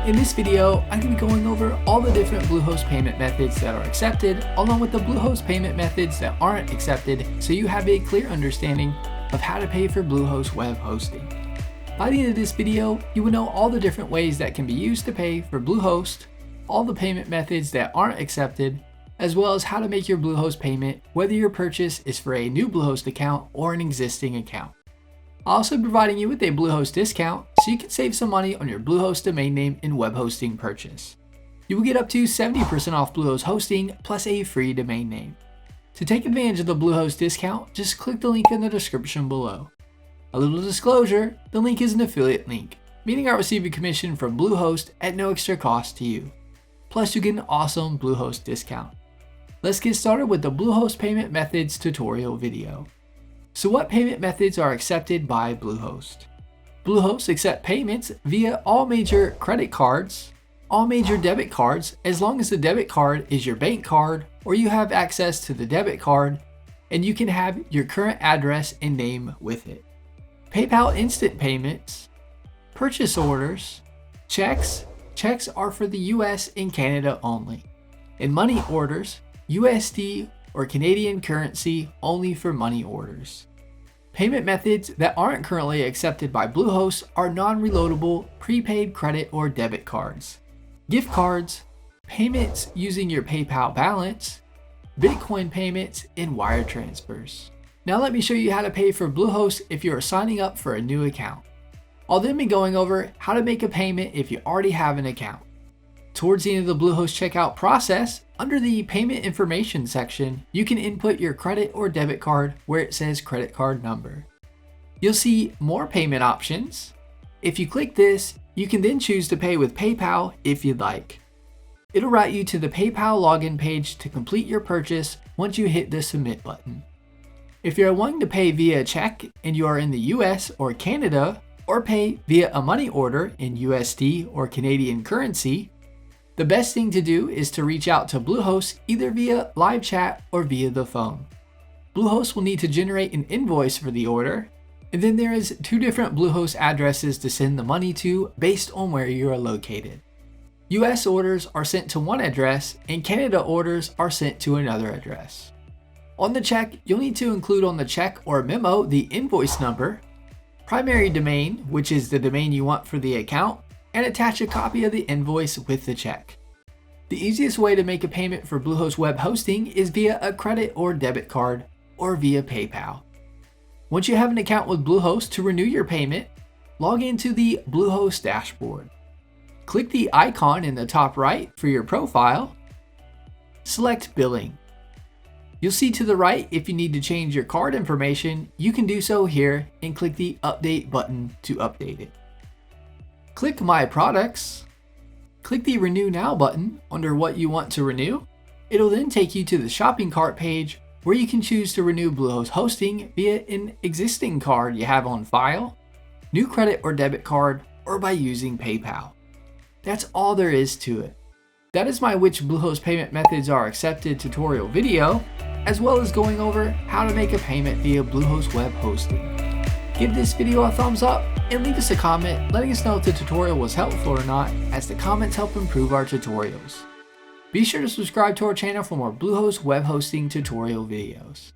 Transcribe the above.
In this video, I'm going to be going over all the different Bluehost payment methods that are accepted, along with the Bluehost payment methods that aren't accepted, so you have a clear understanding of how to pay for Bluehost web hosting. By the end of this video, you will know all the different ways that can be used to pay for Bluehost, all the payment methods that aren't accepted, as well as how to make your Bluehost payment, whether your purchase is for a new Bluehost account or an existing account. I'll also be providing you with a Bluehost discount so you can save some money on your Bluehost domain name and web hosting purchase. You will get up to 70% off Bluehost hosting plus a free domain name. To take advantage of the Bluehost discount, just click the link in the description below. A little disclosure, the link is an affiliate link, meaning I'll receive a commission from Bluehost at no extra cost to you. Plus you get an awesome Bluehost discount. Let's get started with the Bluehost payment methods tutorial video. So what payment methods are accepted by Bluehost? Bluehost accepts payments via all major credit cards, all major debit cards, as long as the debit card is your bank card or you have access to the debit card and you can have your current address and name with it. PayPal instant payments, purchase orders, checks are for the US and Canada only, and money orders, USD or Canadian currency only for money orders. Payment methods that aren't currently accepted by Bluehost are non-reloadable prepaid credit or debit cards, gift cards, payments using your PayPal balance, Bitcoin payments, and wire transfers. Now let me show you how to pay for Bluehost if you are signing up for a new account. I'll then be going over how to make a payment if you already have an account. Towards the end of the Bluehost checkout process, under the payment information section, you can input your credit or debit card where it says credit card number. You'll see more payment options. If you click this, you can then choose to pay with PayPal if you'd like. It'll route you to the PayPal login page to complete your purchase once you hit the submit button. If you're wanting to pay via check and you are in the US or Canada, or pay via a money order in USD or Canadian currency, the best thing to do is to reach out to Bluehost either via live chat or via the phone. Bluehost will need to generate an invoice for the order, and then there is 2 different Bluehost addresses to send the money to based on where you are located. US orders are sent to one address and Canada orders are sent to another address. On the check, you'll need to include on the check or memo the invoice number, primary domain, which is the domain you want for the account, and attach a copy of the invoice with the check. The easiest way to make a payment for Bluehost web hosting is via a credit or debit card or via PayPal. Once you have an account with Bluehost, to renew your payment, log into the Bluehost dashboard. Click the icon in the top right for your profile. Select billing. You'll see to the right if you need to change your card information, you can do so here and click the update button to update it. Click My Products. Click the Renew Now button under what you want to renew. It'll then take you to the shopping cart page where you can choose to renew Bluehost hosting via an existing card you have on file, new credit or debit card, or by using PayPal. That's all there is to it. That is my which Bluehost payment methods are accepted tutorial video, as well as going over how to make a payment via Bluehost web hosting. Give this video a thumbs up and leave us a comment letting us know if the tutorial was helpful or not, as the comments help improve our tutorials. Be sure to subscribe to our channel for more Bluehost web hosting tutorial videos.